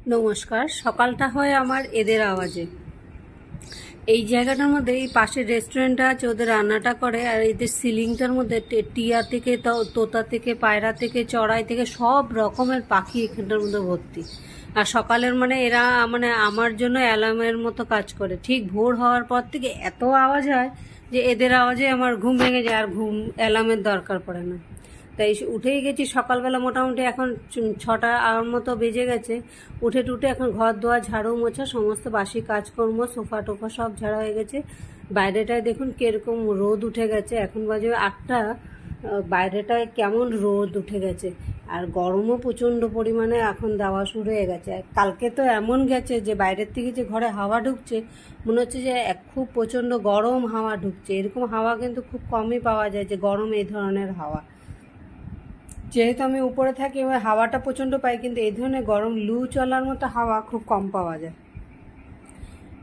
নমস্কার। সকালটা হয় আমার এদের আওয়াজে। এই জায়গাটার মধ্যে এই পাশের রেস্টুরেন্টটা আছে, ওদের রান্নাটা করে। আর এদের সিলিংটার মধ্যে টিয়া থেকে তোতা থেকে পায়রা থেকে চড়াই থেকে সব রকমের পাখি এখানটার মধ্যে ভর্তি। আর সকালের এরা আমার জন্য অ্যালার্মের মতো কাজ করে। ঠিক ভোর হওয়ার পর থেকে এত আওয়াজ হয় যে এদের আওয়াজে আমার ঘুম ভেঙে যায়, আর অ্যালার্মের দরকার পড়ে না। তাই উঠেই গেছি সকালবেলা, মোটামুটি এখন 6টা মতো বেজে গেছে। উঠে টুটে এখন ঘর দোয়া ঝাড়ু মোছা সমস্ত বাসি কাজকর্ম, সোফা টোফা সব ঝাড়া হয়ে গেছে। বাইরেটায় দেখুন কিরকম রোদ উঠে গেছে, এখন বাজে 8টা। বাইরেটায় কেমন রোদ উঠে গেছে, আর গরমও প্রচণ্ড পরিমাণে এখন দেওয়া শুরু হয়ে গেছে। কালকে তো এমন গেছে যে বাইরের থেকে যে ঘরে হাওয়া ঢুকছে, মনে হচ্ছে যে খুব প্রচণ্ড গরম হাওয়া ঢুকছে। এরকম হাওয়া কিন্তু খুব কমই পাওয়া যায়, যে গরম এই ধরনের হাওয়া। যেহেতু আমি উপরে থাকি, ওই হাওয়াটা প্রচণ্ড পাই, কিন্তু এই ধরনের গরম লু চলার মতো হাওয়া খুব কম পাওয়া যায়।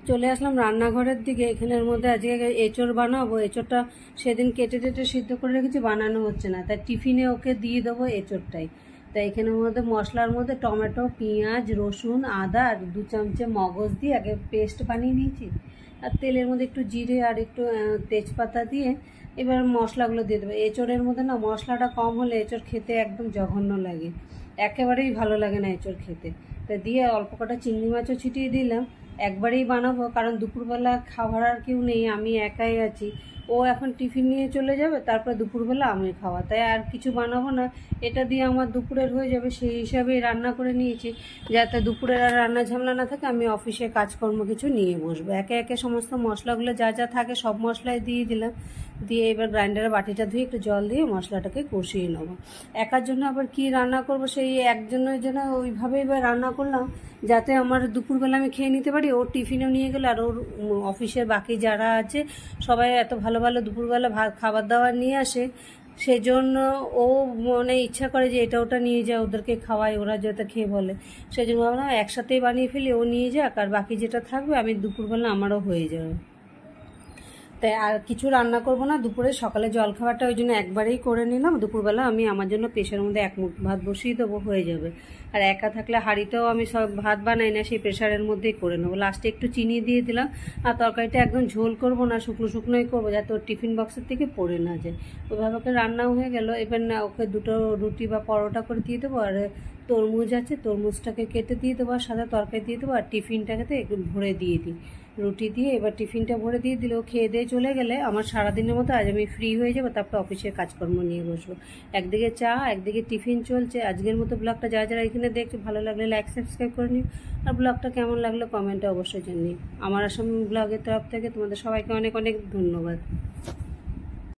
চলে আসলাম রান্নাঘরের দিকে। এখানের মধ্যে আজকে এঁচড় বানাবো। এঁচড়টা সেদিন কেটে টেটে সিদ্ধ করে রেখেছি, বানানো হচ্ছে না, তাই টিফিনে ওকে দিয়ে দেবো এঁচড়টাই। তাই এখানের মধ্যে মশলার মধ্যে টমেটো, পেঁয়াজ, রসুন, আদা আর 2 চামচে মগজ দিয়ে আগে পেস্ট বানিয়ে নিয়েছি। আর তেলের মধ্যে একটু জিরে আর একটু তেজপাতা দিয়ে এবার মশলাগুলো দিয়ে দেবো। এঁচড়ের মধ্যে না মশলাটা কম হলে এঁচড় খেতে একদম জঘন্য লাগে, একেবারেই ভালো লাগে না এঁচড় খেতে। তা দিয়ে অল্প কটা চিংড়ি মাছও ছিটিয়ে দিলাম। একবারেই বানাবো, কারণ দুপুরবেলা খাবার আর কেউ নেই, আমি একাই আছি। ও এখন টিফিন নিয়ে চলে যাবে, তারপর দুপুরবেলা আমি খাওয়া, তাই আর কিছু বানাবো না। এটা দিয়ে আমার দুপুরের হয়ে যাবে, সেই হিসাবেই রান্না করে নিয়েছি, যাতে দুপুরের আর রান্না ঝামেলা না থাকে। আমি অফিসে কাজকর্ম কিছু নিয়ে বসবো। একে একে সমস্ত মশলাগুলো যা যা থাকে সব মশলাই দিয়ে দিলাম। দিয়ে এবার গ্রাইন্ডারে বাটিটা ধুয়ে একটু জল দিয়ে মশলাটাকে কষিয়ে নেবো। একার জন্য আবার কি রান্না করব, সেই একজনের জন্য ওইভাবেই এবার রান্না করলাম, যাতে আমার দুপুরবেলা আমি খেয়ে নিতে পারি। ওর টিফিনেও নিয়ে গেলে, আর ওর অফিসের বাকি যারা আছে সবাই এত ভালো ভালো দুপুরবেলা খাবার দাবার নিয়ে আসে, সেজন্য ও ইচ্ছা করে যে এটা ওটা নিয়ে যায়, ওদেরকে খাওয়াই, ওরা যাতে খেয়ে বলে। সেই জন্য ভাবলাম একসাথেই বানিয়ে ফেলি, ও নিয়ে যাক, আর বাকি যেটা থাকবে আমি দুপুরবেলা আমারও হয়ে যাবে। তাই আর কিছু রান্না করব না দুপুরে। সকালে জলখাবারটা ওই জন্য একবারেই করে নিলাম। দুপুরবেলা আমি আমার জন্য প্রেশারের মধ্যে 1 মুঠ ভাত বসিয়ে দেবো, হয়ে যাবে। আর একা থাকলে হাঁড়িতেও আমি সব ভাত বানাই না, সেই প্রেশারের মধ্যেই করে নেবো। লাস্টে একটু চিনি দিয়ে দিলাম। আর তরকারিটা একদম ঝোল করব না, শুকনো শুকনোই করবো, যাতে ওর টিফিন বক্সের থেকে পড়ে না যায়। ওইভাবে ওকে রান্নাও হয়ে গেল। এবার না ওকে 2টো রুটি বা পরোটা করে দিয়ে দেবো, আর তরমুজ আছে, তরমুজটাকে কেটে দিয়ে দেবো, আর সাদা তরকারি দিয়ে দেবো, আর টিফিনটাকে একটু ভরে দিয়ে দিই রুটি দিয়ে। এবার টিফিনটা ভরে দিয়ে দিলেও খেয়ে দিয়ে চলে গেলে আমার সারাদিনের মতো আজ আমি ফ্রি হয়ে যাবো। তারপর অফিসের কাজকর্ম নিয়ে বসবো। একদিকে চা, একদিকে টিফিন চলছে। আজকের মতো ব্লগটা যারা যারা এখানে দেখছে, ভালো লাগলে লাইক সাবস্ক্রাইব করে নিও। আর ব্লগটা কেমন লাগলো কমেন্টে অবশ্যই জানিও। আমার আসাম ব্লগের তরফ থেকে তোমাদের সবাইকে অনেক অনেক ধন্যবাদ।